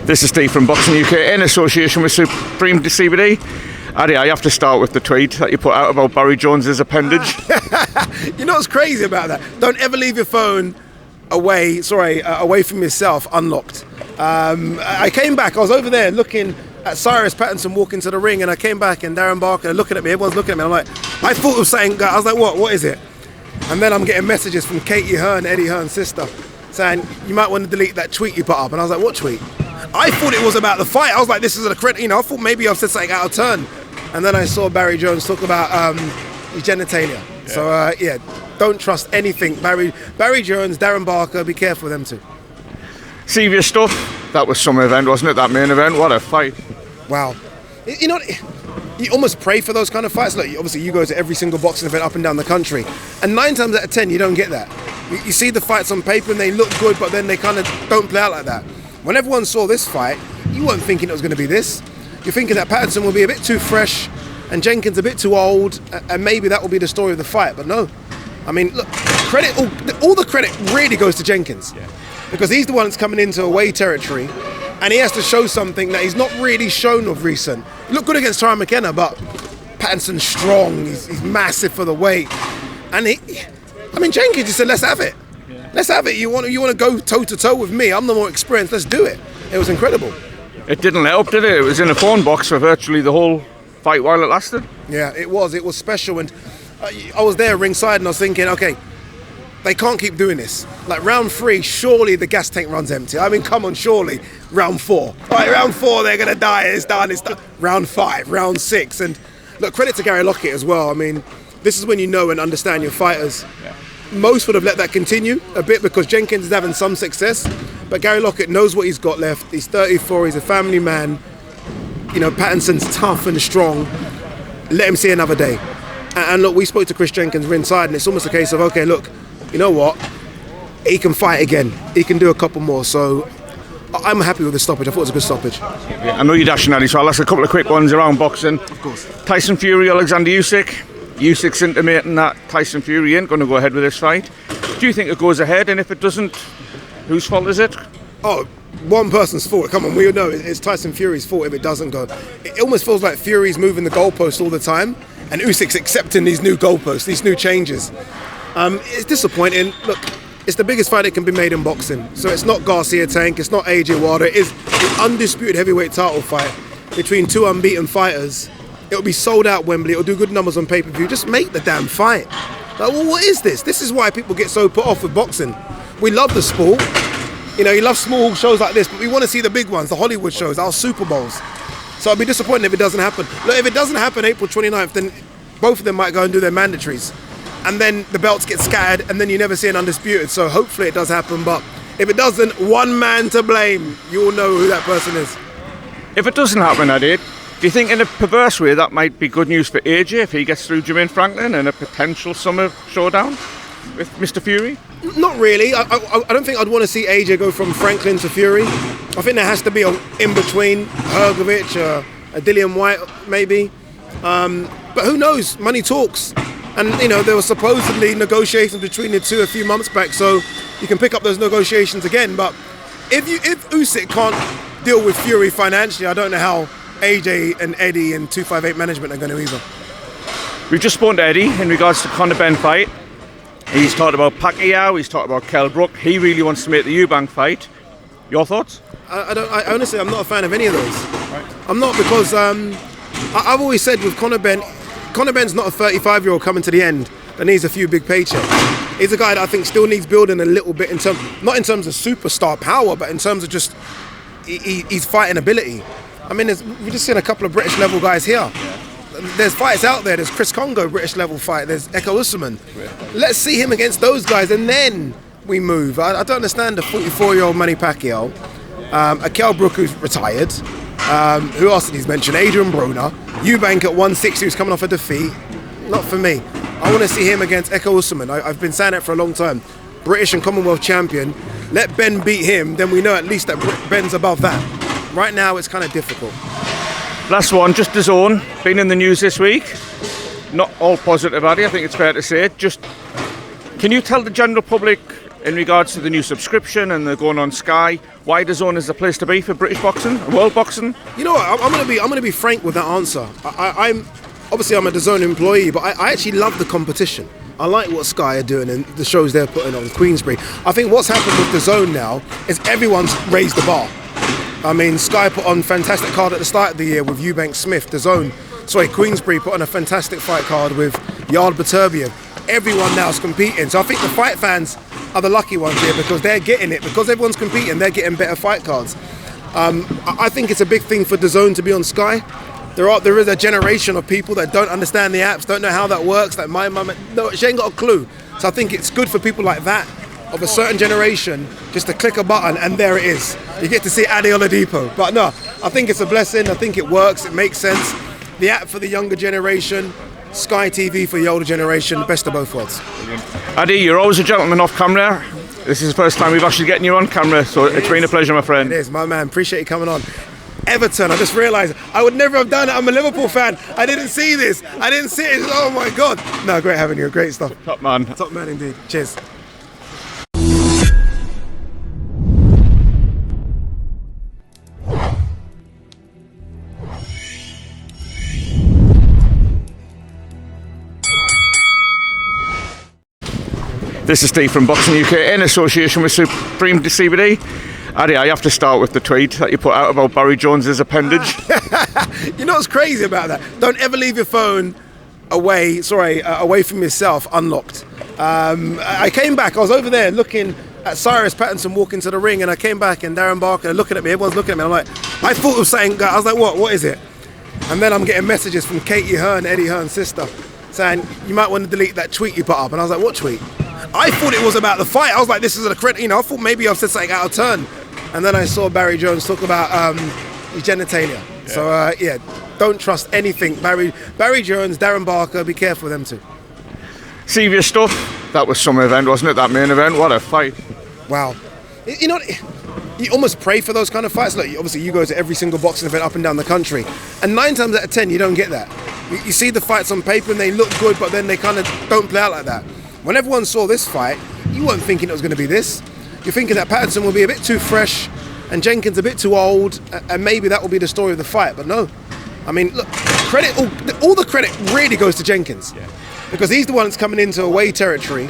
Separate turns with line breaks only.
This is Steve from Boxing UK in association with Supreme CBD. Ade, I have to start with the tweet that you put out about Barry Jones's appendage.
You know what's crazy about that? Don't ever leave your phone away from yourself unlocked. I came back, I was over there looking at Cyrus Pattinson walking to the ring, and I came back and Darren Barker looking at me, everyone's looking at me, I'm like, I thought it was saying, I was like, what is it? And then I'm getting messages from Katie Hearn, Eddie Hearn's sister, saying, you might want to delete that tweet you put up. And I was like, what tweet? I thought it was about the fight. I was like, this is a credit, I thought maybe I've said something out of turn. And then I saw Barry Jones talk about his genitalia. Yeah. So don't trust anything. Barry Jones, Darren Barker, be careful of them too.
Serious stuff. That was some event, wasn't it? That main event. What a fight.
Wow. You know, you almost pray for those kind of fights. Look, obviously you go to every single boxing event up and down the country, and 9 times out of 10 you don't get that. You see the fights on paper and they look good, but then they kind of don't play out like that. When everyone saw this fight, you weren't thinking it was going to be this. You're thinking that Pattinson will be a bit too fresh and Jenkins a bit too old, and maybe that will be the story of the fight, but no. I mean, look, all the credit really goes to Jenkins, because he's the one that's coming into away territory, and he has to show something that he's not really shown of recent. He looked good against Tyron McKenna, but Pattinson's strong, he's massive for the weight, and Jenkins just said, let's have it. Let's have it. You want to go toe to toe with me? I'm the more experienced. Let's do it. It was incredible.
It didn't let up, did it? It was in a phone box for virtually the whole fight while it lasted. Yeah,
it was special, and I was there ringside and I was thinking, okay, they can't keep doing this. Like round 3, surely the gas tank runs empty. I mean, come on, surely. Round 4. Right, round 4, they're going to die. It's done. Round 5, round 6. And look, credit to Gary Lockett as well. I mean, this is when you know and understand your fighters. Yeah. Most would have let that continue a bit because Jenkins is having some success, but Gary Lockett knows what he's got left. He's 34, he's a family man. Pattinson's tough and strong. Let him see another day. And look, we spoke to Chris Jenkins ringside, and it's almost a case of, okay, look, you know what? He can fight again. He can do a couple more. So I'm happy with the stoppage. I thought it was a good stoppage.
Yeah, I know you're dashing, Ade, so I'll ask a couple of quick ones around boxing.
Of course.
Tyson Fury, Alexander Usyk. Usyk's intimating that Tyson Fury ain't going to go ahead with this fight. Do you think it goes ahead? And if it doesn't, whose fault is it?
Oh, one person's fault. Come on, we all know it's Tyson Fury's fault if it doesn't go. It almost feels like Fury's moving the goalpost all the time, and Usyk's accepting these new goalposts, these new changes. It's disappointing. Look, it's the biggest fight that can be made in boxing. So it's not Garcia Tank, it's not AJ Wilder. It is the undisputed heavyweight title fight between 2 unbeaten fighters. It'll be sold out Wembley. It'll do good numbers on pay-per-view. Just make the damn fight. Like, well, what is this? This is why people get so put off with boxing. We love the sport. You love small shows like this, but we want to see the big ones, the Hollywood shows, our Super Bowls. So I'd be disappointed if it doesn't happen. Look, if it doesn't happen April 29th, then both of them might go and do their mandatories. And then the belts get scattered, and then you never see an undisputed. So hopefully it does happen. But if it doesn't, one man to blame. You all know who that person is.
If it doesn't happen, Ade, do you think in a perverse way that might be good news for AJ if he gets through Jermaine Franklin and a potential summer showdown with Mr. Fury?
Not really. I don't think I'd want to see AJ go from Franklin to Fury. I think there has to be a in-between, Hergovich, a Dillian White maybe. But who knows? Money talks. And, there were supposedly negotiations between the two a few months back, so you can pick up those negotiations again. But if Usyk can't deal with Fury financially, I don't know how AJ and Eddie and 258 management are going to either.
We've just spoken to Eddie in regards to Conor Benn fight. He's talked about Pacquiao, he's talked about Kell Brook. He really wants to make the Eubank fight. Your thoughts?
I honestly, I'm not a fan of any of those.
Right.
I'm not, because I've always said with Conor Benn's not a 35-year-old coming to the end that needs a few big paychecks. He's a guy that I think still needs building a little bit not in terms of superstar power, but in terms of just he's fighting ability. I mean, we've just seen a couple of British level guys here. There's fights out there. There's Chris Congo, British level fight. There's Echo Usman. Let's see him against those guys, and then we move. I don't understand the 44-year-old Manny Pacquiao, a Kell Brook who's retired. Who else did he mention? Adrian Broner. Eubank at 160 who's coming off a defeat. Not for me. I want to see him against Echo Usman. I've been saying that for a long time. British and Commonwealth champion. Let Benn beat him, then we know at least that Benn's above that. Right now, it's kind of difficult.
Last one, just Dazn, been in the news this week. Not all positive, Ade, I think it's fair to say. Just, can you tell the general public in regards to the new subscription and the going on Sky, why Dazn is the place to be for British boxing and world boxing?
You know what? I'm gonna be frank with that answer. I'm obviously I'm a Dazn employee, but I actually love the competition. I like what Sky are doing and the shows they're putting on Queensberry. I think what's happened with Dazn now is everyone's raised the bar. I mean, Sky put on a fantastic card at the start of the year with Eubank Smith. Queensberry put on a fantastic fight card with Yard Baturbiev. Everyone now is competing. So I think the fight fans are the lucky ones here because they're getting it. Because everyone's competing, they're getting better fight cards. I think it's a big thing for Dazn to be on Sky. There is a generation of people that don't understand the apps, don't know how that works. Like my mum, no, she ain't got a clue. So I think it's good for people like that, of a certain generation, just to click a button and there it is. You get to see Ade Oladipo. But no, I think it's a blessing. I think it works. It makes sense. The app for the younger generation, Sky TV for the older generation, best of both worlds.
Ade, you're always a gentleman off camera. This is the first time we've actually getting you on camera, so it's been a pleasure, my friend.
It is, my man. Appreciate you coming on. Everton, I just realised I would never have done it. I'm a Liverpool fan. I didn't see this. I didn't see it. Oh my God. No, great having you. Great stuff.
Top man.
Top man indeed. Cheers.
This is Steve from Boxing UK in association with Supreme CBD. Ade, I have to start with the tweet that you put out about Barry Jones's appendage.
You know what's crazy about that? Don't ever leave your phone away from yourself unlocked. I came back, I was over there looking at Cyrus Pattinson walking to the ring, and I came back and Darren Barker looking at me, everyone's looking at me, I'm like, I thought it was saying, I was like, what is it? And then I'm getting messages from Katie Hearn, Eddie Hearn's sister, saying, you might want to delete that tweet you put up. And I was like, what tweet? I thought it was about the fight. I was like, this is a credit, I thought maybe I've said something out of turn. And then I saw Barry Jones talk about his genitalia. Yeah. So don't trust anything. Barry Jones, Darren Barker, be careful with them too.
Serious stuff. That was some event, wasn't it? That main event. What a fight.
Wow. You know, you almost pray for those kind of fights. Look, obviously you go to every single boxing event up and down the country, and 9 times out of 10 you don't get that. You see the fights on paper and they look good, but then they kind of don't play out like that. When everyone saw this fight, you weren't thinking it was going to be this. You're thinking that Pattinson will be a bit too fresh and Jenkins a bit too old, and maybe that will be the story of the fight, but no. I mean, look, all the credit really goes to Jenkins, because he's the one that's coming into away territory